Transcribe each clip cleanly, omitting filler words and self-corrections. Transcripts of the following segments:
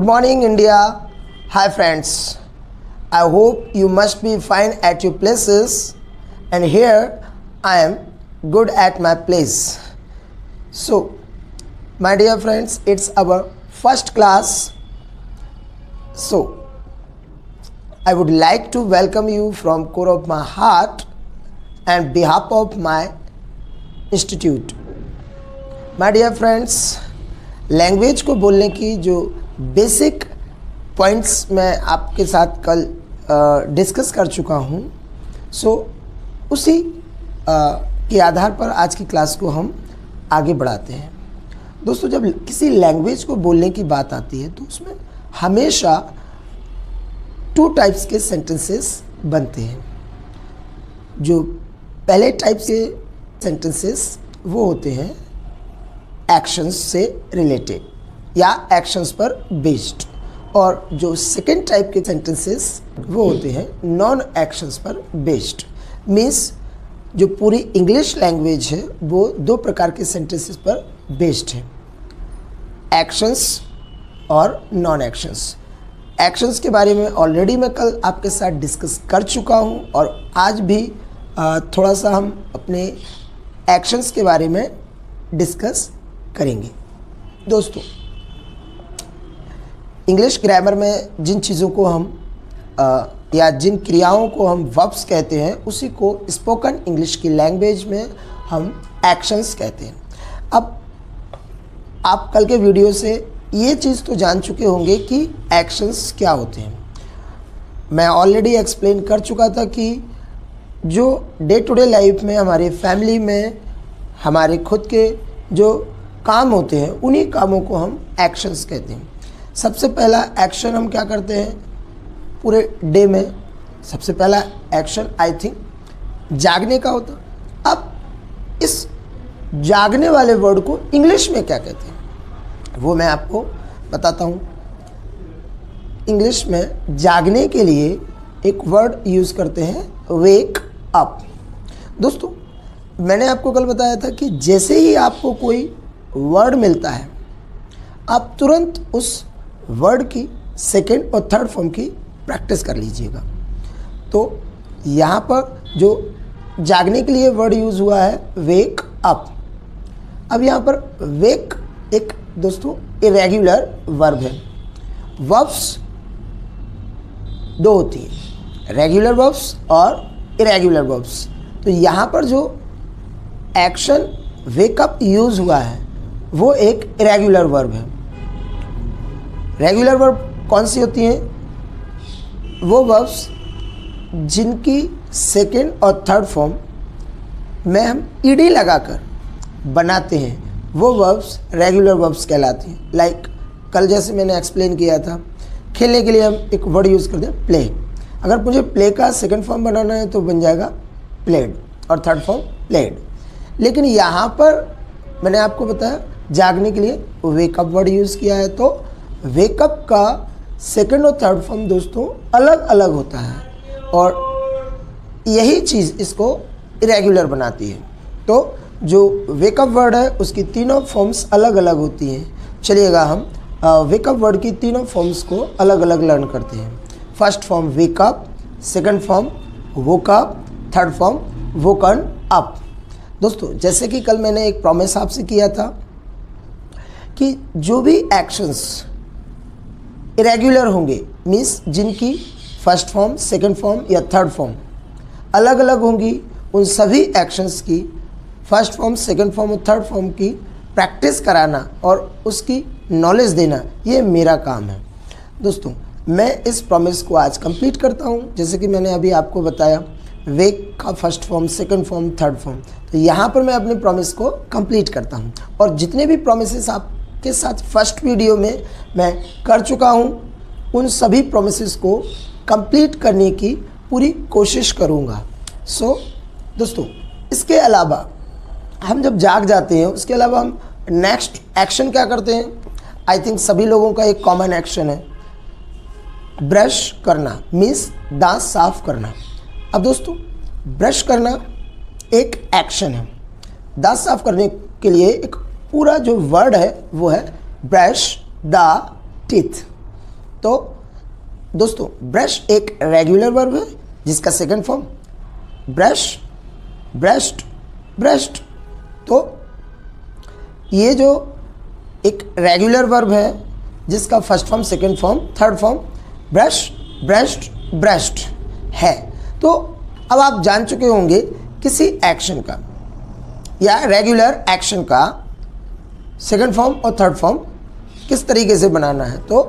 Good morning, India. Hi, friends. I hope you must be fine at your places, and here I am good at my place. So, my dear friends, it's our first class. So, I would like to welcome you from core of my heart and behalf of my institute. My dear friends, language को बोलने की जो basic points मैं आपके साथ कल discuss कर चुका हूँ, सो उसी के आधार पर आज की क्लास को हम आगे बढ़ाते हैं। दोस्तों, जब किसी लैंग्वेज को बोलने की बात आती है तो उसमें हमेशा टू टाइप्स के सेंटेंसेस बनते हैं। जो पहले टाइप के सेंटेंसेस वो होते हैं एक्शंस से रिलेटेड या एक्शंस पर बेस्ड, और जो सेकेंड टाइप के सेंटेंसेस वो होते हैं नॉन एक्शंस पर बेस्ड। मीन्स जो पूरी इंग्लिश लैंग्वेज है वो दो प्रकार के सेंटेंसेस पर बेस्ड है, एक्शंस और नॉन एक्शंस। एक्शंस के बारे में ऑलरेडी मैं कल आपके साथ डिस्कस कर चुका हूँ और आज भी थोड़ा सा हम अपने एक्शंस के बारे में डिस्कस करेंगे। दोस्तों, इंग्लिश ग्रामर में जिन चीज़ों को हम या जिन क्रियाओं को हम वर्ब्स कहते हैं उसी को स्पोकन इंग्लिश की लैंग्वेज में हम एक्शंस कहते हैं। अब आप कल के वीडियो से ये चीज़ तो जान चुके होंगे कि एक्शंस क्या होते हैं। मैं ऑलरेडी एक्सप्लेन कर चुका था कि जो डे टू डे लाइफ में हमारे फैमिली में हमारे खुद के जो काम होते हैं उन्हीं कामों को हम एक्शंस कहते हैं। सबसे पहला एक्शन हम क्या करते हैं पूरे डे में? सबसे पहला एक्शन आई थिंक जागने का होता। अब इस जागने वाले वर्ड को इंग्लिश में क्या कहते हैं वो मैं आपको बताता हूँ। इंग्लिश में जागने के लिए एक वर्ड यूज़ करते हैं वेक अप। दोस्तों, मैंने आपको कल बताया था कि जैसे ही आपको कोई वर्ड मिलता है आप तुरंत उस वर्ड की सेकंड और थर्ड फॉर्म की प्रैक्टिस कर लीजिएगा। तो यहाँ पर जो जागने के लिए वर्ड यूज़ हुआ है वेक अप। अब यहाँ पर वेक एक दोस्तों इरेगुलर वर्ब है। वर्ब्स दो होती है, रेगुलर वर्ब्स और इरेगुलर वर्ब्स। तो यहाँ पर जो एक्शन वेकअप यूज़ हुआ है वो एक इरेगुलर वर्ब है। रेगुलर वर्ब कौन सी होती हैं? वो वर्ब्स जिनकी सेकंड और थर्ड फॉर्म में हम ईडी लगाकर बनाते हैं वो वर्ब्स रेगुलर वर्ब्स कहलाती हैं। लाइक कल जैसे मैंने एक्सप्लेन किया था, खेलने के लिए हम एक वर्ड यूज़ करते हैं प्ले। अगर मुझे प्ले का सेकंड फॉर्म बनाना है तो बन जाएगा प्लेड और थर्ड फॉर्म प्लेड। लेकिन यहाँ पर मैंने आपको बताया जागने के लिए वेकअप वर्ड यूज़ किया है, तो वेकअप का सेकंड और थर्ड फॉर्म दोस्तों अलग अलग होता है और यही चीज़ इसको इरेगुलर बनाती है। तो जो वेकअप वर्ड है उसकी तीनों फॉर्म्स अलग अलग होती हैं। चलिएगा हम वेकअप वर्ड की तीनों फॉर्म्स को अलग अलग लर्न करते हैं। First form wake up, second form woke up, third form woken up. दोस्तों, जैसे कि कल मैंने एक प्रॉमिस आपसे किया था कि जो भी एक्शंस इरेगुलर होंगे, मीन्स जिनकी फर्स्ट फॉर्म, सेकंड फॉर्म या थर्ड फॉर्म अलग अलग होंगी, उन सभी एक्शंस की फर्स्ट फॉर्म, सेकंड फॉर्म और थर्ड फॉर्म की प्रैक्टिस कराना और उसकी नॉलेज देना, ये मेरा काम है। दोस्तों, मैं इस प्रॉमिस को आज कंप्लीट करता हूँ। जैसे कि मैंने अभी आपको बताया वेक का first form, second form, third form, तो यहाँ पर मैं अपने प्रॉमिस को कंप्लीट करता हूँ। और जितने भी प्रॉमिसेस आपके साथ फर्स्ट वीडियो में मैं कर चुका हूँ उन सभी प्रॉमिसेस को कंप्लीट करने की पूरी कोशिश करूँगा। सो दोस्तों, इसके अलावा हम जब जाग जाते हैं उसके अलावा हम नेक्स्ट एक्शन क्या करते हैं? आई थिंक सभी लोगों का एक कॉमन एक्शन है ब्रश करना, मीन्स दांत साफ करना। अब दोस्तों, ब्रश करना एक एक्शन है। दांत साफ करने के लिए एक पूरा जो वर्ड है वो है ब्रश द टीथ। तो दोस्तों ब्रश एक रेगुलर वर्ब है जिसका second form brush, brushed, brushed. तो ये जो एक रेगुलर वर्ब है जिसका first form, second form, third form brush, brushed, brushed है। तो अब आप जान चुके होंगे किसी एक्शन का या रेगुलर एक्शन का सेकंड फॉर्म और थर्ड फॉर्म किस तरीके से बनाना है। तो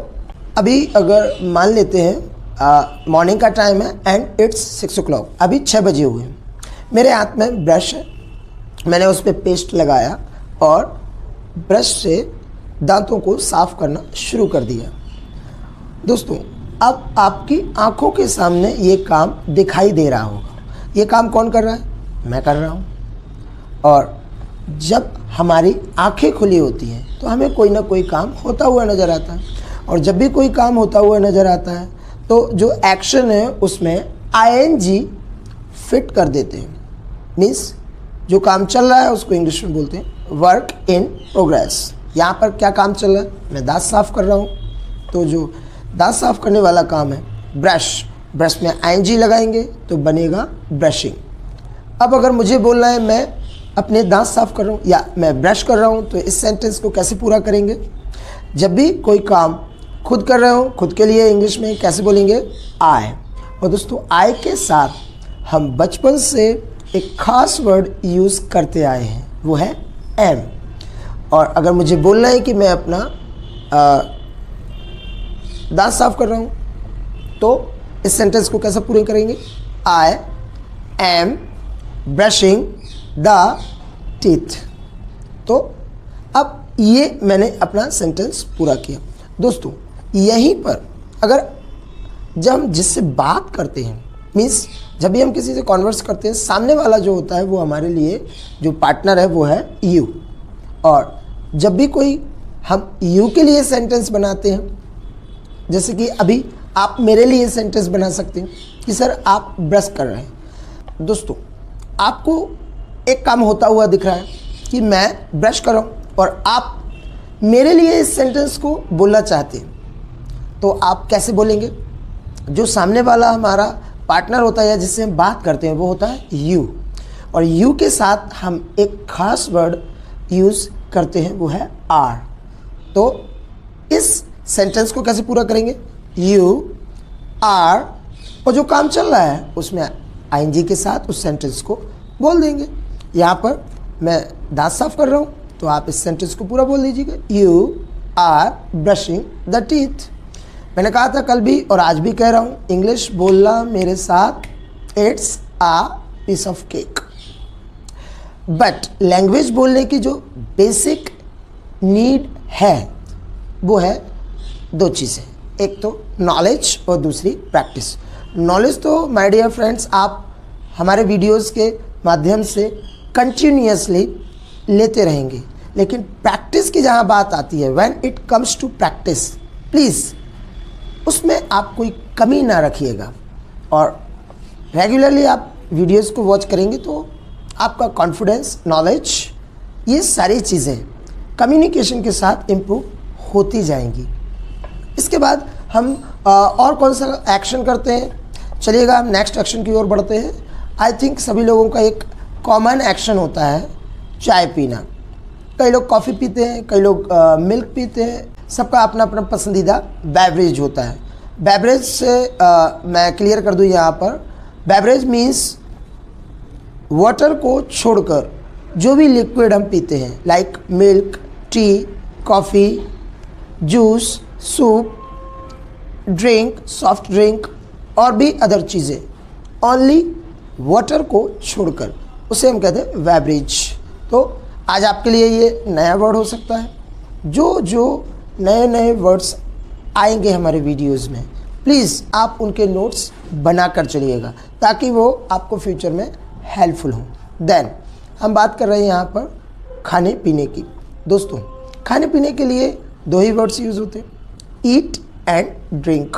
अभी अगर मान लेते हैं मॉर्निंग का टाइम है एंड इट्स 6 o'clock, अभी 6 बजे हुए हैं, मेरे हाथ में ब्रश है, मैंने उस पर पेस्ट लगाया और ब्रश से दांतों को साफ करना शुरू कर दिया। दोस्तों अब आपकी आंखों के सामने ये काम दिखाई दे रहा होगा। ये काम कौन कर रहा है? मैं कर रहा हूँ। और जब हमारी आंखें खुली होती हैं तो हमें कोई ना कोई काम होता हुआ नज़र आता है, और जब भी कोई काम होता हुआ नज़र आता है तो जो एक्शन है उसमें आईएनजी फिट कर देते हैं। मीन्स जो काम चल रहा है उसको इंग्लिश में बोलते हैं वर्क इन प्रोग्रेस। यहाँ पर क्या काम चल रहा है? मैं दांत साफ़ कर रहा हूँ, तो जो दांत साफ़ करने वाला काम है ब्रश, ब्रश में आईएनजी लगाएंगे तो बनेगा ब्रशिंग। अब अगर मुझे बोलना है मैं अपने दांत साफ़ कर रहा हूँ या मैं ब्रश कर रहा हूँ, तो इस सेंटेंस को कैसे पूरा करेंगे? जब भी कोई काम खुद कर रहे हो, खुद के लिए इंग्लिश में कैसे बोलेंगे? आई। और दोस्तों आई के साथ हम बचपन से एक ख़ास वर्ड यूज़ करते आए हैं, वो है एम। और अगर मुझे बोलना है कि मैं अपना दांत साफ़ कर रहा हूँ, तो इस सेंटेंस को कैसे पूरे करेंगे? I am brushing the teeth. तो अब ये मैंने अपना सेंटेंस पूरा किया। दोस्तों यहीं पर अगर जब हम जिससे बात करते हैं, मीन्स जब भी हम किसी से कॉन्वर्स करते हैं, सामने वाला जो होता है वो हमारे लिए जो पार्टनर है वो है यू। और जब भी कोई हम यू के लिए सेंटेंस बनाते हैं, जैसे कि अभी आप मेरे लिए सेंटेंस बना सकते हैं कि सर आप ब्रश कर रहे हैं। दोस्तों आपको एक काम होता हुआ दिख रहा है कि मैं ब्रश कर रहा हूँ और आप मेरे लिए इस सेंटेंस को बोलना चाहते हैं, तो आप कैसे बोलेंगे? जो सामने वाला हमारा पार्टनर होता है या जिससे हम बात करते हैं वो होता है यू, और यू के साथ हम एक खास वर्ड यूज़ करते हैं वो है आर। तो इस सेंटेंस को कैसे पूरा करेंगे? यू आर, और जो काम चल रहा है उसमें आईएनजी के साथ उस सेंटेंस को बोल देंगे। यहाँ पर मैं दांत साफ कर रहा हूँ, तो आप इस सेंटेंस को पूरा बोल दीजिएगा, you are brushing the teeth. मैंने कहा था कल भी और आज भी कह रहा हूँ, इंग्लिश बोलना मेरे साथ it's a piece of cake. But language बोलने की जो बेसिक नीड है वो है दो चीज़ें, एक तो नॉलेज और दूसरी प्रैक्टिस। नॉलेज तो माय डियर फ्रेंड्स आप हमारे वीडियोस के माध्यम से कंटिन्यूअसली लेते रहेंगे, लेकिन प्रैक्टिस की जहाँ बात आती है, when it comes to practice, please उसमें आप कोई कमी ना रखिएगा। और रेगुलरली आप वीडियोस को वॉच करेंगे तो आपका कॉन्फिडेंस, नॉलेज, ये सारी चीज़ें कम्युनिकेशन के साथ इम्प्रूव होती जाएंगी। इसके बाद हम और कौन सा एक्शन करते हैं? चलिएगा हम नेक्स्ट एक्शन की ओर बढ़ते हैं। आई थिंक सभी लोगों का एक कॉमन एक्शन होता है चाय पीना। कई लोग कॉफ़ी पीते हैं, कई लोग मिल्क पीते हैं, सबका अपना अपना पसंदीदा बेवरेज होता है। बेवरेज से मैं क्लियर कर दूँ यहाँ पर, बेवरेज मीन्स वाटर को छोड़कर जो भी लिक्विड हम पीते हैं, like milk, T, coffee, juice, soup, drink, soft drink और भी अदर चीज़ें, ओनली वाटर को छोड़कर, उसे हम कहते हैं बेवरेज। तो आज आपके लिए ये नया वर्ड हो सकता है। जो नए नए वर्ड्स आएंगे हमारे वीडियोस में, प्लीज़ आप उनके नोट्स बना कर चलिएगा ताकि वो आपको फ्यूचर में हेल्पफुल हों। देन हम बात कर रहे हैं यहाँ पर खाने पीने की। दोस्तों खाने पीने के लिए दो ही वर्ड्स यूज़ होते हैं, ईट एंड ड्रिंक।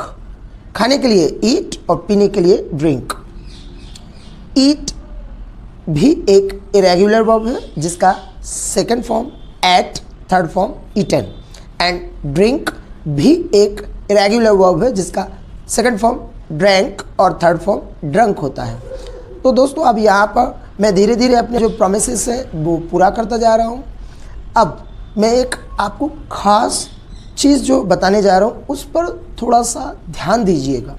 खाने के लिए ईट और पीने के लिए ड्रिंक। ईट भी एक इरेगुलर वर्ब है जिसका second form ate, third form eaten, and drink भी एक इरेगुलर वर्ब है जिसका सेकंड फॉर्म ड्रैंक और थर्ड फॉर्म ड्रंक होता है। तो दोस्तों अब यहाँ पर मैं धीरे धीरे अपने जो प्रोमिसेस है वो पूरा करता जा रहा हूँ। अब मैं एक आपको ख़ास चीज़ जो बताने जा रहा हूँ उस पर थोड़ा सा ध्यान दीजिएगा।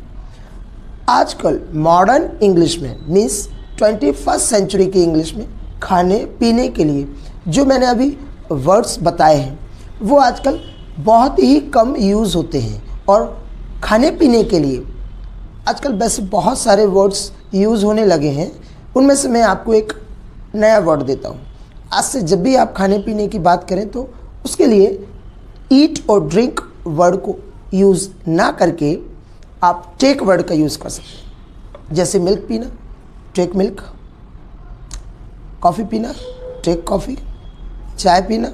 आजकल मॉडर्न इंग्लिश में मीन्स 21st सेंचुरी की इंग्लिश में खाने पीने के लिए जो मैंने अभी वर्ड्स बताए हैं वो आजकल बहुत ही कम यूज़ होते हैं, और खाने पीने के लिए आजकल वैसे बहुत सारे वर्ड्स यूज़ होने लगे हैं। उनमें से मैं आपको एक नया वर्ड देता हूँ। आज से जब भी आप खाने पीने की बात करें तो उसके लिए ईट और ड्रिंक वर्ड को यूज़ ना करके आप टेक वर्ड का यूज़ कर सकते हैं। जैसे मिल्क पीना, टेक मिल्क, कॉफ़ी पीना, टेक कॉफ़ी, चाय पीना,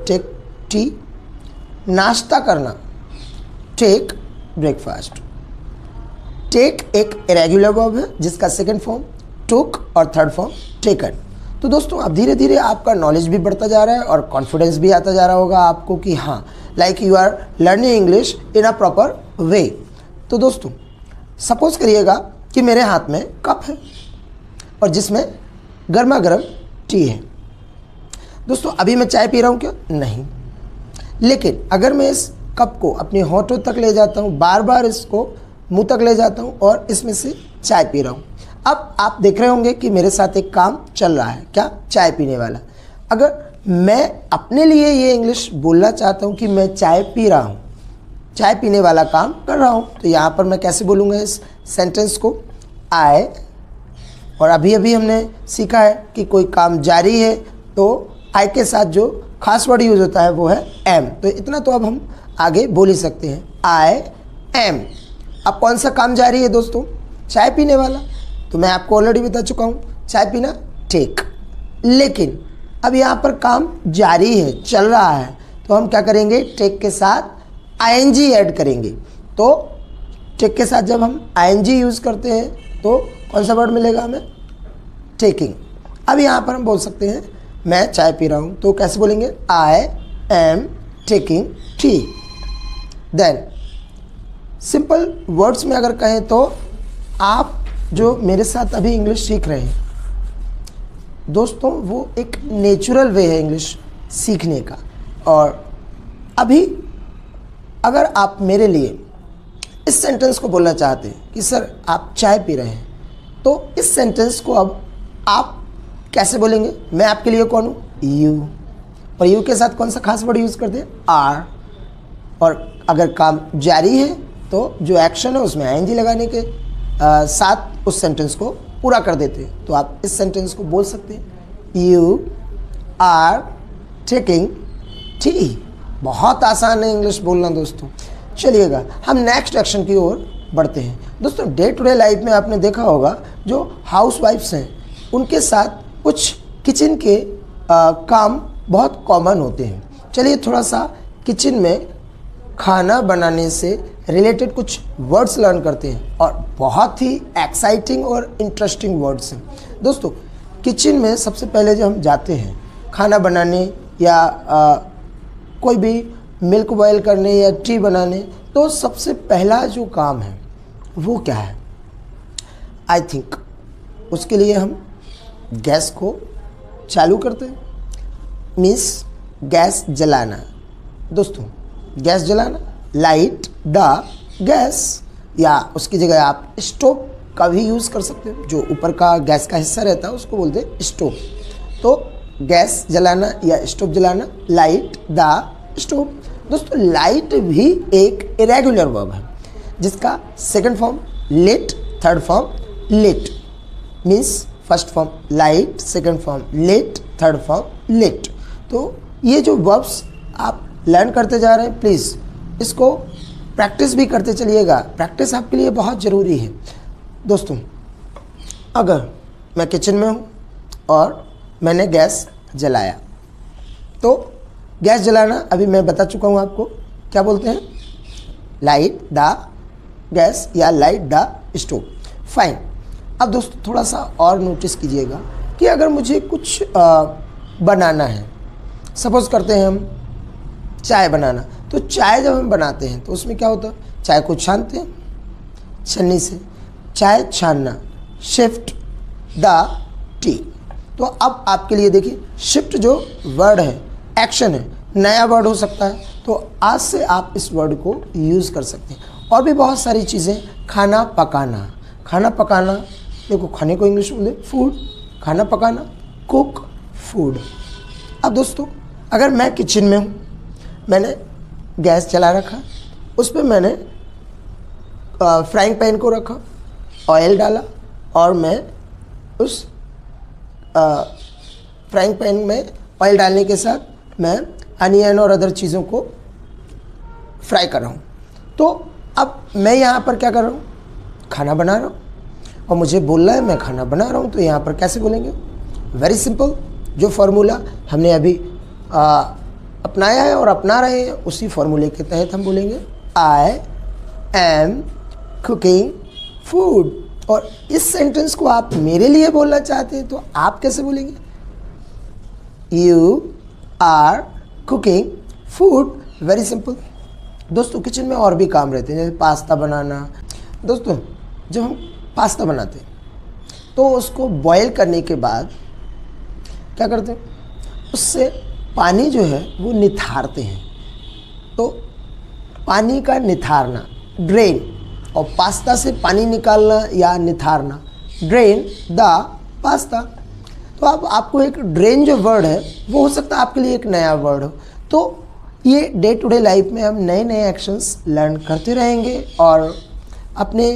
टेक टी, नाश्ता करना, टेक ब्रेकफास्ट। टेक एक इरेगुलर वर्ब है जिसका सेकंड फॉर्म टुक और थर्ड फॉर्म टेकन। तो दोस्तों अब धीरे धीरे आपका नॉलेज भी बढ़ता जा रहा है और कॉन्फिडेंस भी आता जा रहा होगा आपको कि हाँ like you are learning English in a proper way. तो दोस्तों सपोज करिएगा कि मेरे हाथ में कप है और जिसमें गर्मा गर्म टी है। दोस्तों अभी मैं चाय पी रहा हूँ क्या? नहीं। लेकिन अगर मैं इस कप को अपने होठों तक ले जाता हूँ, बार बार इसको मुंह तक ले जाता हूँ और इसमें से चाय पी रहा हूँ, अब आप देख रहे होंगे कि मेरे साथ एक काम चल रहा है, क्या? चाय पीने वाला। अगर मैं अपने लिए ये इंग्लिश बोलना चाहता हूँ कि मैं चाय पी रहा हूँ, चाय पीने वाला काम कर रहा हूँ, तो यहाँ पर मैं कैसे बोलूँगा इस सेंटेंस को? आई, और अभी अभी हमने सीखा है कि कोई काम जारी है तो आई के साथ जो खास वर्ड यूज़ होता है वो है एम। तो इतना तो अब हम आगे बोल ही सकते हैं, आई एम। अब कौन सा काम जारी है दोस्तों? चाय पीने वाला। तो मैं आपको ऑलरेडी बता चुका हूँ, चाय पीना टेक। लेकिन अब यहाँ पर काम जारी है, चल रहा है, तो हम क्या करेंगे? टेक के साथ आईएनजी ऐड करेंगे। तो टेक के साथ जब हम आईएनजी यूज़ करते हैं तो कौन सा वर्ड मिलेगा हमें? टेकिंग। अब यहाँ पर हम बोल सकते हैं मैं चाय पी रहा हूँ, तो कैसे बोलेंगे? I am taking tea. Then simple words में अगर कहें तो आप जो मेरे साथ अभी इंग्लिश सीख रहे हैं दोस्तों, वो एक नेचुरल वे है इंग्लिश सीखने का। और अभी अगर आप मेरे लिए इस सेंटेंस को बोलना चाहते हैं कि सर आप चाय पी रहे हैं, तो इस सेंटेंस को अब आप कैसे बोलेंगे? मैं आपके लिए कौन हूँ? यू। और यू के साथ कौन सा खास वर्ड यूज़ करते हैं? आर। और अगर काम जारी है तो जो एक्शन है उसमें आईएनजी लगाने के साथ उस सेंटेंस को पूरा कर देते हैं। तो आप इस सेंटेंस को बोल सकते हैं, यू आर टेकिंग टी। बहुत आसान है इंग्लिश बोलना दोस्तों। चलिएगा हम नेक्स्ट एक्शन की ओर बढ़ते हैं। दोस्तों डे टू डे लाइफ में आपने देखा होगा जो हाउसवाइफ्स हैं उनके साथ कुछ किचन के काम बहुत कॉमन होते हैं। चलिए थोड़ा सा किचन में खाना बनाने से रिलेटेड कुछ वर्ड्स लर्न करते हैं, और बहुत ही एक्साइटिंग और इंटरेस्टिंग वर्ड्स हैं। दोस्तों किचन में सबसे पहले जब हम जाते हैं खाना बनाने या कोई भी मिल्क बॉयल करने या टी बनाने, तो सबसे पहला जो काम है वो क्या है? आई थिंक उसके लिए हम गैस को चालू करते हैं, मीन्स गैस जलाना। दोस्तों गैस जलाना, लाइट द गैस, या उसकी जगह आप स्टोव का भी यूज़ कर सकते हो। जो ऊपर का गैस का हिस्सा रहता है उसको बोलते हैं स्टोव। तो गैस जलाना या स्टोव जलाना, लाइट द स्टोव। दोस्तों लाइट भी एक इरेगुलर वर्ब है जिसका second form lit, third form lit. Means first form light, second form lit, third form lit. तो ये जो वर्ब्स आप लर्न करते जा रहे हैं, प्लीज़ इसको प्रैक्टिस भी करते चलिएगा। प्रैक्टिस आपके लिए बहुत ज़रूरी है। दोस्तों अगर मैं किचन में हूँ और मैंने गैस जलाया, तो गैस जलाना अभी मैं बता चुका हूँ आपको, क्या बोलते हैं? लाइट द गैस या लाइट द स्टोव। फाइन। अब दोस्तों थोड़ा सा और नोटिस कीजिएगा कि अगर मुझे कुछ बनाना है, सपोज़ करते हैं हम चाय बनाना, तो चाय जब हम बनाते हैं तो उसमें क्या होता है, चाय को छानते हैं छन्नी से, चाय छानना, शिफ्ट द टी। तो अब आपके लिए देखिए, शिफ्ट जो वर्ड है, एक्शन है, नया वर्ड हो सकता है, तो आज से आप इस वर्ड को यूज़ कर सकते हैं। और भी बहुत सारी चीज़ें, खाना पकाना, खाना पकाना, देखो खाने को इंग्लिश में फूड, खाना पकाना, कुक, फूड। अब दोस्तों, अगर मैं किचन में हूँ, मैंने गैस चला रखा, उस पर मैंने फ्राइंग पैन को रखा, ऑयल डाला और मैं उस फ्राइंग पैन में ऑयल डालने के साथ मैं अनियन और अदर चीज़ों को फ्राई कर रहा हूँ। तो अब मैं यहाँ पर क्या कर रहा हूँ, खाना बना रहा हूँ और मुझे बोलना है मैं खाना बना रहा हूँ, तो यहाँ पर कैसे बोलेंगे? वेरी सिंपल, जो फार्मूला हमने अभी अपनाया है और अपना रहे हैं, उसी फार्मूले के तहत हम बोलेंगे आई एम कुकिंग फूड। और इस सेंटेंस को आप मेरे लिए बोलना चाहते हैं तो आप कैसे बोलेंगे? You are cooking food. Very simple. दोस्तों, किचन में और भी काम रहते हैं, जैसे पास्ता बनाना। दोस्तों, जब हम पास्ता बनाते हैं तो उसको बॉयल करने के बाद क्या करते हैं, उससे पानी जो है वो निथारते हैं। तो पानी का निथारना, ड्रेन, और पास्ता से पानी निकालना या निथारना, ड्रेन द पास्ता। तो अब आपको एक ड्रेन जो वर्ड है वो हो सकता है आपके लिए एक नया वर्ड हो। तो ये डे टू डे लाइफ में हम नए नए एक्शंस लर्न करते रहेंगे और अपने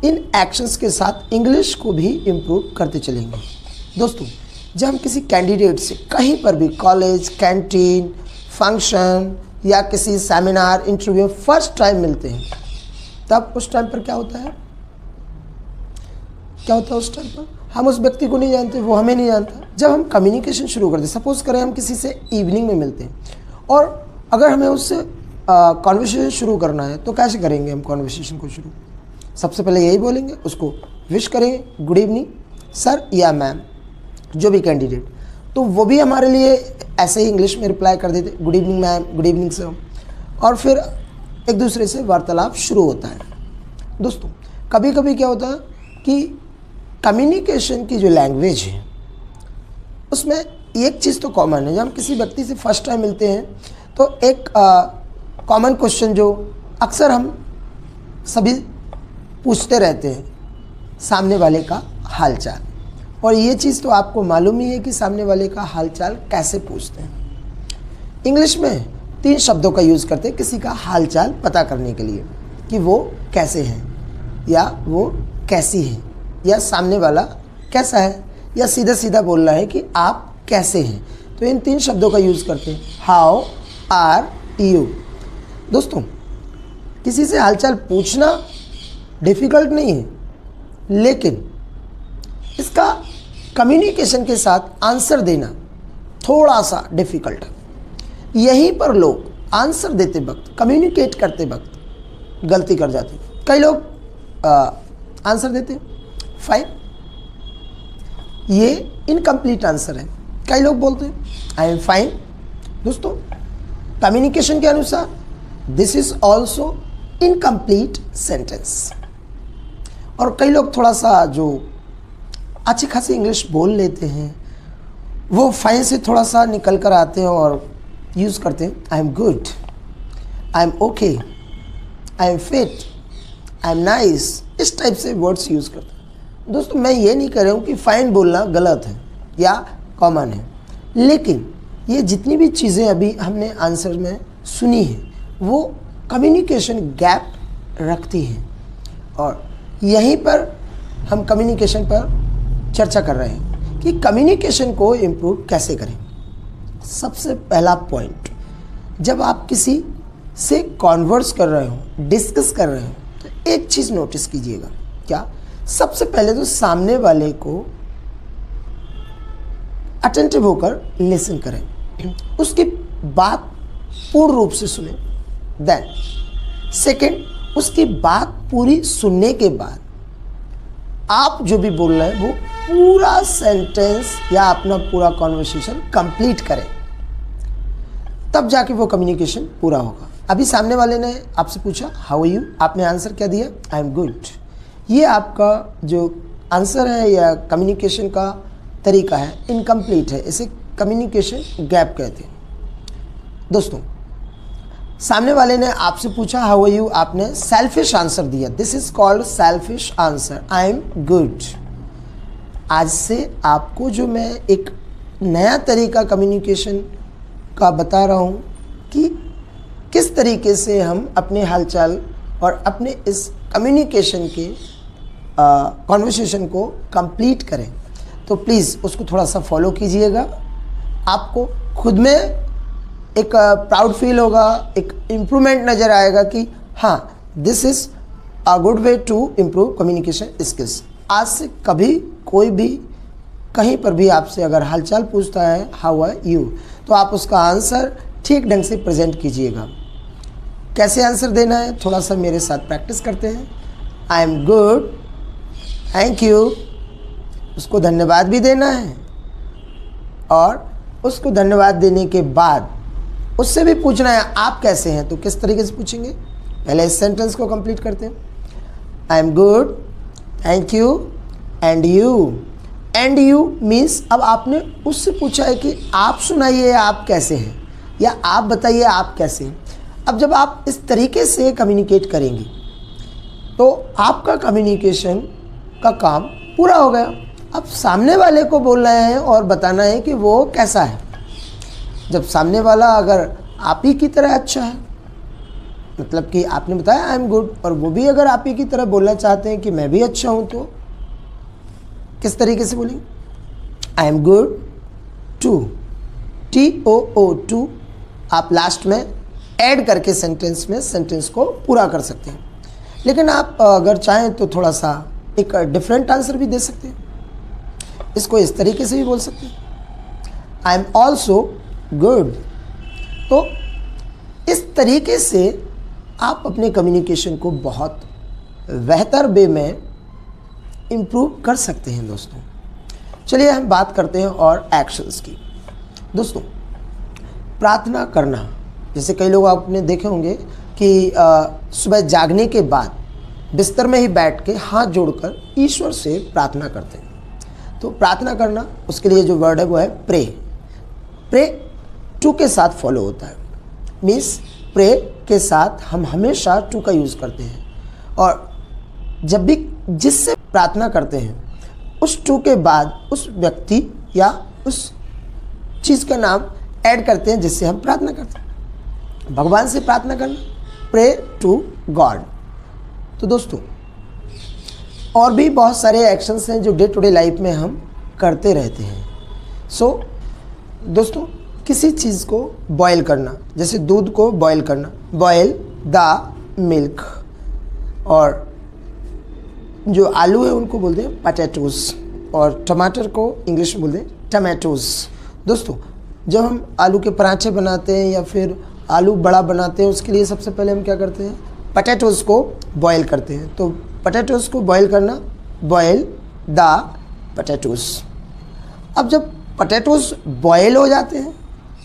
इन एक्शंस के साथ इंग्लिश को भी इम्प्रूव करते चलेंगे। दोस्तों, जब हम किसी कैंडिडेट से कहीं पर भी, कॉलेज, कैंटीन, फंक्शन या किसी सेमिनार, इंटरव्यू फर्स्ट टाइम मिलते हैं, तब उस टाइम पर क्या होता है? उस टाइम पर हम उस व्यक्ति को नहीं जानते, वो हमें नहीं जानता। जब हम कम्युनिकेशन शुरू करते हैं, सपोज करें हम किसी से इवनिंग में मिलते हैं और अगर हमें उससे कॉन्वर्सेशन शुरू करना है तो कैसे करेंगे हम कॉन्वर्सेशन को शुरू? सबसे पहले यही बोलेंगे, उसको विश करेंगे, गुड इवनिंग सर या मैम, जो भी कैंडिडेट। तो वो भी हमारे लिए ऐसे ही इंग्लिश में रिप्लाई कर देते, good evening ma'am, good evening sir, और फिर एक दूसरे से वार्तालाप शुरू होता है। दोस्तों, कभी कभी क्या होता है कि कम्युनिकेशन की जो लैंग्वेज है उसमें एक चीज़ तो कॉमन है। जब हम किसी व्यक्ति से फर्स्ट टाइम मिलते हैं तो एक कॉमन क्वेश्चन जो अक्सर हम सभी पूछते रहते हैं, सामने वाले का हालचाल। और ये चीज़ तो आपको मालूम ही है कि सामने वाले का हालचाल कैसे पूछते हैं। इंग्लिश में 3 शब्दों का यूज़ करते हैं किसी का हालचाल पता करने के लिए, कि वो कैसे हैं या वो कैसी है या सामने वाला कैसा है, या सीधा सीधा बोलना है कि आप कैसे हैं। तो इन 3 शब्दों का यूज़ करते हैं, हाउ आर यू। दोस्तों, किसी से हालचाल पूछना डिफ़िकल्ट नहीं है, लेकिन इसका कम्युनिकेशन के साथ आंसर देना थोड़ा सा डिफ़िकल्ट है। यहीं पर लोग आंसर देते वक्त, कम्युनिकेट करते वक्त गलती कर जाते हैं। कई लोग आंसर देते हैं फाइन, ये इनकम्प्लीट आंसर है। कई लोग बोलते हैं आई एम फाइन। दोस्तों, कम्युनिकेशन के अनुसार this is also incomplete sentence. और कई लोग थोड़ा सा जो अच्छी खासी इंग्लिश बोल लेते हैं, वो फाइन से थोड़ा सा निकल कर आते हैं और यूज़ करते हैं आई am good, I am okay, I am fit, I am nice, इस टाइप से वर्ड्स यूज़ करते हैं। दोस्तों, मैं ये नहीं कह रहा हूँ कि फाइन बोलना गलत है या कॉमन है, लेकिन ये जितनी भी चीज़ें अभी हमने आंसर में सुनी है वो कम्युनिकेशन गैप रखती हैं, और यहीं पर हम कम्युनिकेशन पर चर्चा कर रहे हैं कि कम्युनिकेशन को इम्प्रूव कैसे करें। सबसे पहला पॉइंट, जब आप किसी से कॉन्वर्स कर रहे हो, डिस्कस कर रहे हो, तो एक चीज़ नोटिस कीजिएगा। क्या? सबसे पहले तो सामने वाले को अटेंटिव होकर लिसन करें, उसकी बात पूर्ण रूप से सुने। देन सेकंड, उसकी बात पूरी सुनने के बाद आप जो भी बोल रहे हैं वो पूरा सेंटेंस या अपना पूरा कॉन्वर्सेशन कंप्लीट करें, तब जाके वो कम्युनिकेशन पूरा होगा। अभी सामने वाले ने आपसे पूछा हाउ आर यू, आपने आंसर क्या दिया, आई एम गुड। ये आपका जो आंसर है या कम्युनिकेशन का तरीका है इनकम्प्लीट है, इसे कम्युनिकेशन गैप कहते हैं। दोस्तों, सामने वाले ने आपसे पूछा हाउ आर यू, आपने सेल्फिश आंसर दिया, this is called selfish answer, I am good. आज से आपको जो मैं एक नया तरीका कम्युनिकेशन का बता रहा हूँ कि किस तरीके से हम अपने हालचाल और अपने इस कम्युनिकेशन के कॉन्वर्सेशन को कंप्लीट करें, तो प्लीज़ उसको थोड़ा सा फॉलो कीजिएगा। आपको खुद में एक प्राउड फील होगा, एक इम्प्रूवमेंट नज़र आएगा कि हाँ, this is a good way to improve communication skills. आज से कभी कोई भी कहीं पर भी आपसे अगर हालचाल पूछता है हाउ आर यू, तो आप उसका आंसर ठीक ढंग से प्रेजेंट कीजिएगा। कैसे आंसर देना है थोड़ा सा मेरे साथ प्रैक्टिस करते हैं। आई एम गुड, थैंक यू, उसको धन्यवाद भी देना है और उसको धन्यवाद देने के बाद उससे भी पूछना है आप कैसे हैं। तो किस तरीके से पूछेंगे, पहले इस सेंटेंस को कंप्लीट करते हैं। आई am good, thank you, and you. And you means अब आपने उससे पूछा है कि आप सुनाइए आप कैसे हैं, या आप बताइए आप कैसे हैं। अब जब आप इस तरीके से कम्युनिकेट करेंगे तो आपका कम्युनिकेशन का काम पूरा हो गया। अब सामने वाले को बोलना है और बताना है कि वो कैसा है। जब सामने वाला अगर आप ही की तरह अच्छा है, मतलब कि आपने बताया आई एम गुड, और वो भी अगर आप ही की तरह बोलना चाहते हैं कि मैं भी अच्छा हूँ, तो किस तरीके से बोलेंगे, I am good too, TOO, आप लास्ट में ऐड करके सेंटेंस में सेंटेंस को पूरा कर सकते हैं। लेकिन आप अगर चाहें तो थोड़ा सा एक डिफरेंट आंसर भी दे सकते हैं, इसको इस तरीके से भी बोल सकते हैं, आई एम ऑल्सो गुड। तो इस तरीके से आप अपने कम्युनिकेशन को बहुत बेहतर वे में इम्प्रूव कर सकते हैं। दोस्तों, चलिए हम बात करते हैं और एक्शंस की। दोस्तों, प्रार्थना करना, जैसे कई लोग आपने देखे होंगे कि सुबह जागने के बाद बिस्तर में ही बैठ के हाथ जोड़कर ईश्वर से प्रार्थना करते हैं। तो प्रार्थना करना, उसके लिए जो वर्ड है वो है प्रे। प्रे टू के साथ फॉलो होता है, मीन्स प्रे के साथ हम हमेशा टू का यूज़ करते हैं, और जब भी जिससे प्रार्थना करते हैं उस टू के बाद उस व्यक्ति या उस चीज़ का नाम ऐड करते हैं जिससे हम प्रार्थना करते हैं। भगवान से प्रार्थना करना, प्रे टू गॉड। तो दोस्तों, और भी बहुत सारे एक्शंस हैं जो डे टू डे लाइफ में हम करते रहते हैं। दोस्तों, किसी चीज़ को बॉयल करना, जैसे दूध को बॉयल करना, बॉयल द मिल्क, और जो आलू है उनको बोलते हैं पोटैटोज़, और टमाटर को इंग्लिश में बोलते हैं टमाटोज़। दोस्तों, जब हम आलू के पराठे बनाते हैं या फिर आलू बड़ा बनाते हैं, उसके लिए सबसे पहले हम क्या करते हैं, पोटैटोज़ को बॉयल करते हैं। तो पोटैटोज़ को बॉयल करना, बॉयल द पोटैटोज़। अब जब पोटैटोज़ बॉयल हो जाते हैं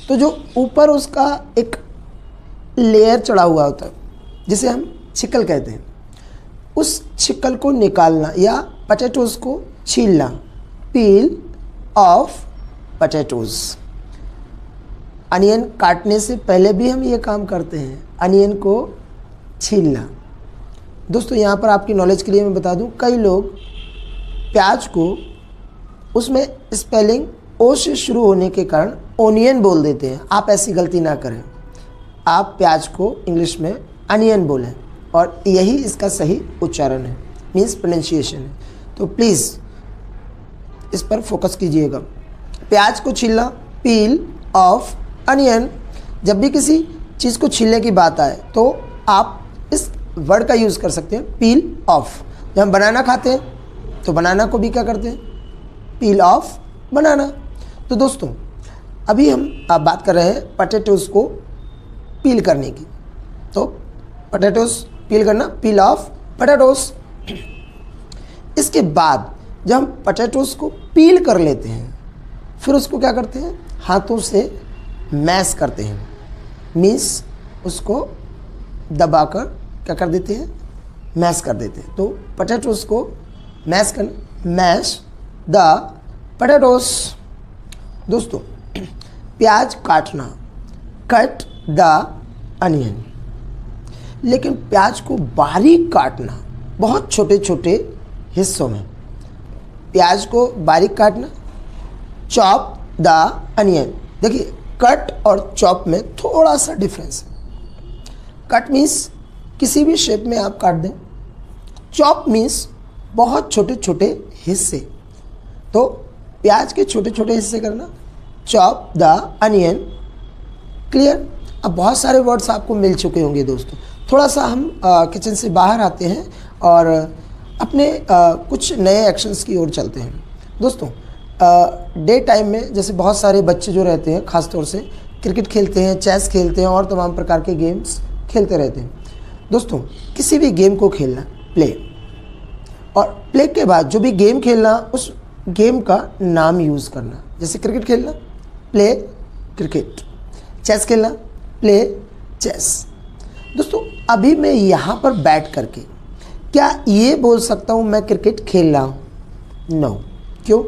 तो जो ऊपर उसका एक लेयर चढ़ा हुआ होता है जिसे हम छिकल कहते हैं, उस छिकल को निकालना या पोटैटोज़ को छीलना, पील ऑफ पोटैटोज़। अनियन काटने से पहले भी हम ये काम करते हैं, अनियन को छीलना। दोस्तों, यहाँ पर आपकी नॉलेज के लिए मैं बता दूँ, कई लोग प्याज को उसमें स्पेलिंग ओ से शुरू होने के कारण ओनियन बोल देते हैं। आप ऐसी गलती ना करें, आप प्याज को इंग्लिश में अनियन बोलें, और यही इसका सही उच्चारण है, मीन्स प्रोनाउंसिएशन है। तो प्लीज़ इस पर फोकस कीजिएगा। प्याज को छीलना, पील ऑफ अनियन। जब भी किसी चीज़ को छीलने की बात आए तो आप इस वर्ड का यूज़ कर सकते हैं, पील ऑफ। जब हम बनाना खाते हैं तो बनाना को भी क्या करते हैं, पील ऑफ बनाना। तो दोस्तों, अभी हम बात कर रहे हैं पोटैटोज़ को पील करने की। तो पोटैटोज़ पील करना, पील ऑफ पोटैटोज़। इसके बाद जब हम पोटैटोज़ को पील कर लेते हैं, फिर उसको क्या करते हैं, हाथों से मैश करते हैं, मीन्स उसको दबाकर क्या कर देते हैं, मैश कर देते हैं। तो पोटैटोस को मैश करना, मैश द पोटैटोस। दोस्तों प्याज काटना, कट द अनियन। लेकिन प्याज को बारीक काटना, बहुत छोटे छोटे हिस्सों में, प्याज को बारीक काटना, चॉप द अनियन। देखिए कट और चॉप में थोड़ा सा डिफरेंस है। कट मीन्स किसी भी शेप में आप काट दें, चॉप मीन्स बहुत छोटे छोटे हिस्से। तो प्याज के छोटे छोटे हिस्से करना, चॉप द अनियन। क्लियर? अब बहुत सारे वर्ड्स आपको मिल चुके होंगे दोस्तों। थोड़ा सा हम किचन से बाहर आते हैं और अपने कुछ नए एक्शंस की ओर चलते हैं। दोस्तों डे टाइम में जैसे बहुत सारे बच्चे जो रहते हैं ख़ास तौर से क्रिकेट खेलते हैं, चेस खेलते हैं और तमाम प्रकार के गेम्स खेलते रहते हैं। दोस्तों किसी भी गेम को खेलना, प्ले, और प्ले के बाद जो भी गेम खेलना उस गेम का नाम यूज़ करना। जैसे क्रिकेट खेलना, प्ले क्रिकेट, चेस खेलना, प्ले चेस। दोस्तों अभी मैं यहाँ पर बैठ करके क्या ये बोल सकता हूँ मैं क्रिकेट खेल रहा हूँ? नो। क्यों?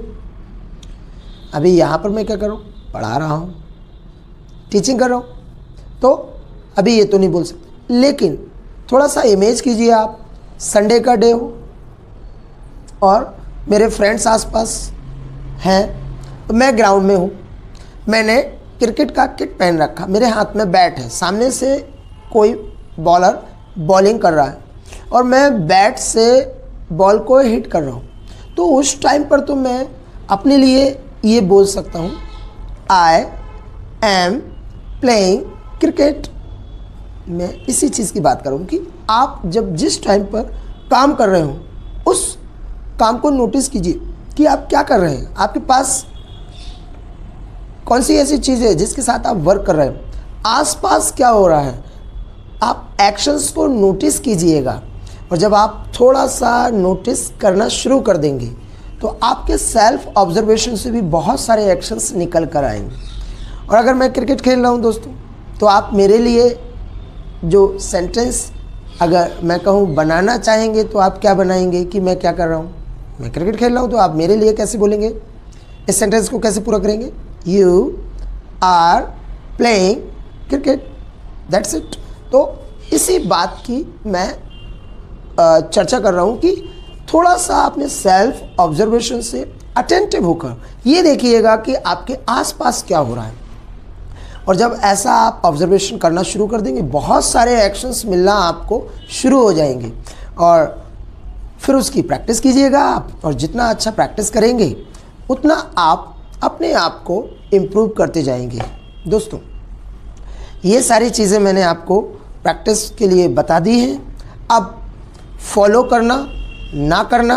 अभी यहाँ पर मैं क्या कर रहा हूँ? पढ़ा रहा हूँ, टीचिंग कर रहा हूँ, तो अभी ये तो नहीं बोल सकते। लेकिन थोड़ा सा इमेज कीजिए आप, संडे का डे हो और मेरे फ्रेंड्स आसपास हैं, तो मैं ग्राउंड में हूँ, मैंने क्रिकेट का किट पहन रखा, मेरे हाथ में बैट है, सामने से कोई बॉलर बॉलिंग कर रहा है और मैं बैट से बॉल को हिट कर रहा हूँ। तो उस टाइम पर तो मैं अपने लिए ये बोल सकता हूँ, आई एम प्लेइंग क्रिकेट। मैं इसी चीज़ की बात करूँ कि आप जब जिस टाइम पर काम कर रहे हो उस काम को नोटिस कीजिए कि आप क्या कर रहे हैं, आपके पास कौन सी ऐसी चीज़ है जिसके साथ आप वर्क कर रहे हैं, आसपास क्या हो रहा है। आप एक्शंस को नोटिस कीजिएगा और जब आप थोड़ा सा नोटिस करना शुरू कर देंगे तो आपके सेल्फ ऑब्जर्वेशन से भी बहुत सारे एक्शंस निकल कर आएंगे। और अगर मैं क्रिकेट खेल रहा हूँ दोस्तों, तो आप मेरे लिए जो सेंटेंस अगर मैं कहूँ बनाना चाहेंगे तो आप क्या बनाएंगे कि मैं क्या कर रहा हूँ? मैं क्रिकेट खेल रहा हूँ। तो आप मेरे लिए कैसे बोलेंगे? इस सेंटेंस को कैसे पूरा करेंगे? You are playing cricket, that's it. तो इसी बात की मैं चर्चा कर रहा हूँ कि थोड़ा सा अपने सेल्फ ऑब्जर्वेशन से अटेंटिव होकर ये देखिएगा कि आपके आसपास क्या हो रहा है। और जब ऐसा आप ऑब्जर्वेशन करना शुरू कर देंगे, बहुत सारे एक्शंस मिलना आपको शुरू हो जाएंगे और फिर उसकी प्रैक्टिस कीजिएगा आप। और जितना अच्छा प्रैक्टिस करेंगे उतना आप अपने आप को इम्प्रूव करते जाएंगे। दोस्तों ये सारी चीज़ें मैंने आपको प्रैक्टिस के लिए बता दी हैं। अब फॉलो करना ना करना,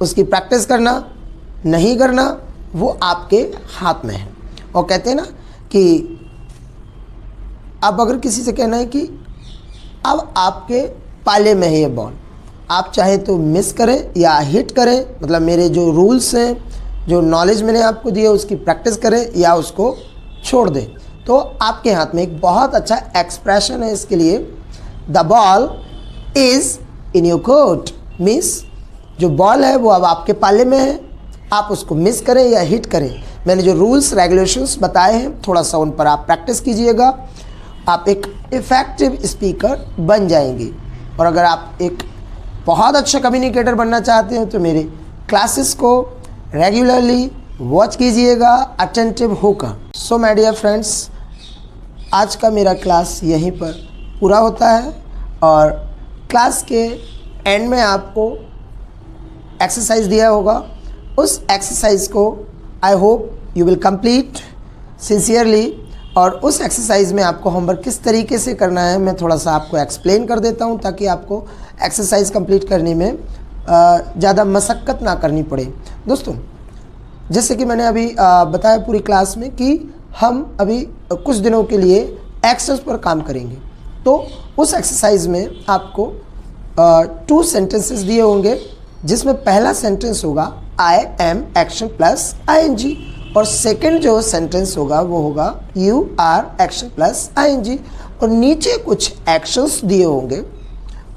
उसकी प्रैक्टिस करना नहीं करना, वो आपके हाथ में है। और कहते हैं ना कि अब अगर किसी से कहना है कि अब आपके पाले में है ये बॉल, आप चाहे तो मिस करें या हिट करें, मतलब मेरे जो रूल्स हैं, जो नॉलेज मैंने आपको दिए उसकी प्रैक्टिस करें या उसको छोड़ दें, तो आपके हाथ में एक बहुत अच्छा एक्सप्रेशन है इसके लिए। The ball is in your court, means जो बॉल है वो अब आपके पाले में है, आप उसको मिस करें या हिट करें। मैंने जो रूल्स रेगुलेशंस बताए हैं थोड़ा सा उन पर आप प्रैक्टिस कीजिएगा, आप एक इफ़ेक्टिव स्पीकर बन जाएंगे। और अगर आप एक बहुत अच्छा कम्युनिकेटर बनना चाहते हैं तो मेरे क्लासेस को रेगुलरली वॉच कीजिएगा अटेंटिव होकर। सो माय डियर फ्रेंड्स, आज का मेरा क्लास यहीं पर पूरा होता है और क्लास के एंड में आपको एक्सरसाइज दिया होगा। उस एक्सरसाइज को I hope you will complete sincerely. और उस एक्सरसाइज में आपको होमवर्क किस तरीके से करना है मैं थोड़ा सा आपको एक्सप्लेन कर देता हूं, ताकि आपको एक्सरसाइज कंप्लीट करने में ज़्यादा मशक्क़त ना करनी पड़े। दोस्तों जैसे कि मैंने अभी बताया पूरी क्लास में कि हम अभी कुछ दिनों के लिए एक्शंस पर काम करेंगे। तो उस एक्सरसाइज में आपको 2 सेंटेंसेस दिए होंगे, जिसमें पहला सेंटेंस होगा I am action plus ING और सेकंड जो सेंटेंस होगा वो होगा you are action plus ING। और नीचे कुछ एक्शंस दिए होंगे।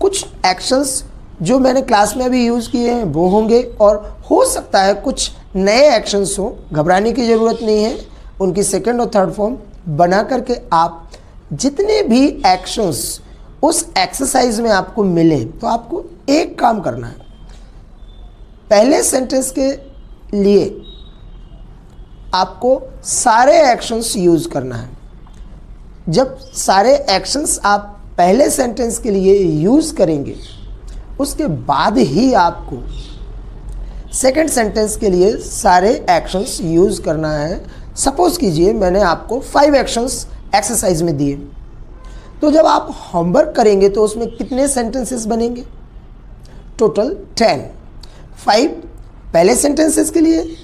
कुछ एक्शंस जो मैंने क्लास में अभी यूज़ किए हैं वो होंगे, और हो सकता है कुछ नए एक्शंस हो। घबराने की ज़रूरत नहीं है, उनकी सेकंड और थर्ड फॉर्म बना करके आप जितने भी एक्शंस उस एक्सरसाइज में आपको मिले तो आपको एक काम करना है। पहले सेंटेंस के लिए आपको सारे एक्शंस यूज़ करना है। जब सारे एक्शंस आप पहले सेंटेंस के लिए यूज़ करेंगे उसके बाद ही आपको सेकंड सेंटेंस के लिए सारे एक्शंस यूज़ करना है। सपोज़ कीजिए मैंने आपको 5 एक्शंस एक्सरसाइज में दिए, तो जब आप होमवर्क करेंगे तो उसमें कितने सेंटेंसेस बनेंगे? टोटल 10। 5 पहले सेंटेंसेस के लिए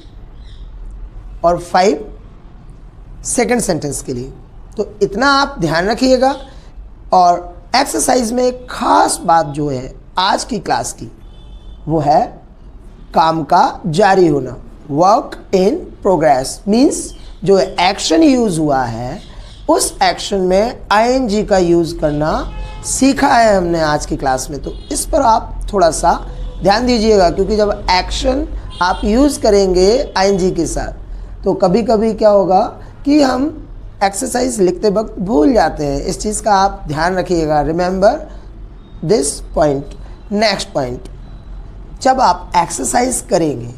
और 5 सेकंड सेंटेंस के लिए। तो इतना आप ध्यान रखिएगा। और एक्सरसाइज में एक खास बात जो है आज की क्लास की, वो है काम का जारी होना। वर्क इन प्रोग्रेस मीन्स जो एक्शन यूज़ हुआ है उस एक्शन में आईएनजी का यूज़ करना सीखा है हमने आज की क्लास में। तो इस पर आप थोड़ा सा ध्यान दीजिएगा, क्योंकि जब एक्शन आप यूज़ करेंगे आईएनजी के साथ तो कभी कभी क्या होगा कि हम एक्सरसाइज लिखते वक्त भूल जाते हैं। इस चीज़ का आप ध्यान रखिएगा। Remember this point. Next point, जब आप एक्सरसाइज करेंगे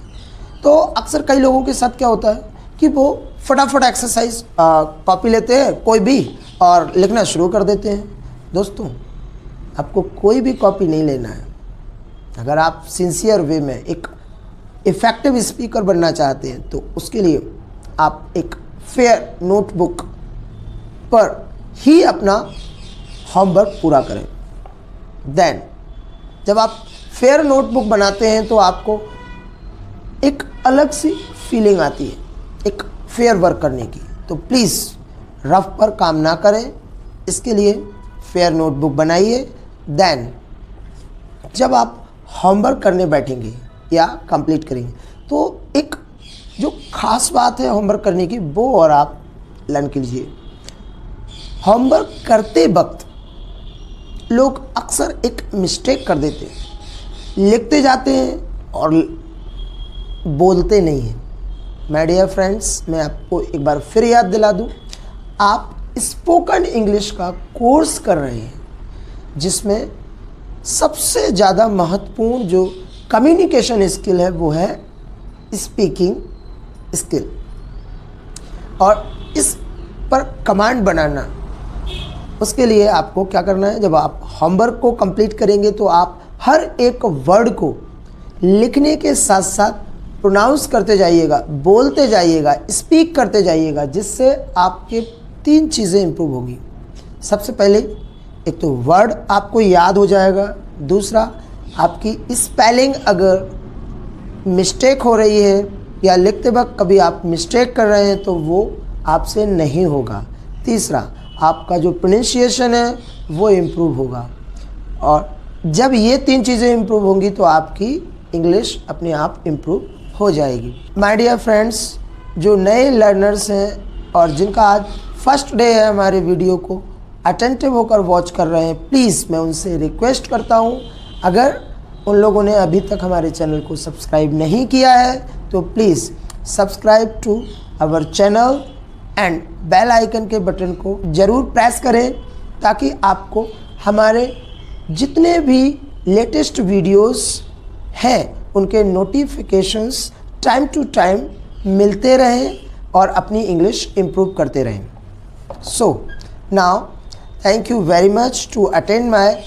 तो अक्सर कई लोगों के साथ क्या होता है कि वो फटाफट एक्सरसाइज कॉपी लेते हैं कोई भी और लिखना शुरू कर देते हैं। दोस्तों, आपको कोई भी कॉपी नहीं लेना है। अगर आप सिंसियर वे में एक इफ़ेक्टिव स्पीकर बनना चाहते हैं तो उसके लिए आप एक फेयर नोटबुक पर ही अपना होमवर्क पूरा करें। देन जब आप फेयर नोटबुक बनाते हैं तो आपको एक अलग सी फीलिंग आती है एक फेयर वर्क करने की। तो प्लीज़ रफ पर काम ना करें, इसके लिए फेयर नोटबुक बनाइए। देन जब आप होमवर्क करने बैठेंगे या कंप्लीट करेंगे तो एक जो खास बात है होमवर्क करने की वो और आप लर्न कीजिए। होमवर्क करते वक्त लोग अक्सर एक मिस्टेक कर देते हैं, लिखते जाते हैं और बोलते नहीं हैं। माय डियर फ्रेंड्स, मैं आपको एक बार फिर याद दिला दूं, आप स्पोकन इंग्लिश का कोर्स कर रहे हैं जिसमें सबसे ज़्यादा महत्वपूर्ण जो कम्युनिकेशन स्किल है वो है स्पीकिंग स्किल। और इस पर कमांड बनाना, उसके लिए आपको क्या करना है, जब आप होमवर्क को कंप्लीट करेंगे तो आप हर एक वर्ड को लिखने के साथ साथ प्रोनाउंस करते जाइएगा, बोलते जाइएगा, स्पीक करते जाइएगा, जिससे आपके 3 चीज़ें इंप्रूव होगी। सबसे पहले एक तो वर्ड आपको याद हो जाएगा, दूसरा आपकी स्पेलिंग अगर मिस्टेक हो रही है या लिखते वक्त कभी आप मिस्टेक कर रहे हैं तो वो आपसे नहीं होगा, तीसरा आपका जो प्रोनाउंसिएशन है वो इम्प्रूव होगा। और जब ये 3 चीज़ें इम्प्रूव होंगी तो आपकी इंग्लिश अपने आप इम्प्रूव हो जाएगी। माय डियर फ्रेंड्स, जो नए लर्नर्स हैं और जिनका आज फर्स्ट डे है हमारे वीडियो को अटेंटिव होकर वॉच कर रहे हैं, प्लीज़ मैं उनसे रिक्वेस्ट करता हूं, अगर उन लोगों ने अभी तक हमारे चैनल को सब्सक्राइब नहीं किया है तो please subscribe to our channel and bell icon के बटन को ज़रूर प्रेस करें ताकि आपको हमारे जितने भी लेटेस्ट वीडियोस हैं उनके नोटिफिकेशंस टाइम टू टाइम मिलते रहें और अपनी इंग्लिश इम्प्रूव करते रहें। So now thank you very much to attend my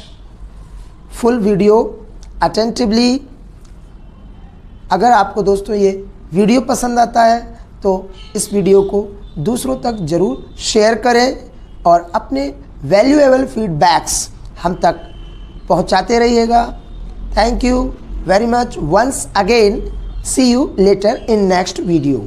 full video attentively. अगर आपको दोस्तों ये वीडियो पसंद आता है तो इस वीडियो को दूसरों तक ज़रूर शेयर करें और अपने वैल्यूएबल फीडबैक्स हम तक पहुंचाते रहिएगा। Thank you very much once again. See you later in next video.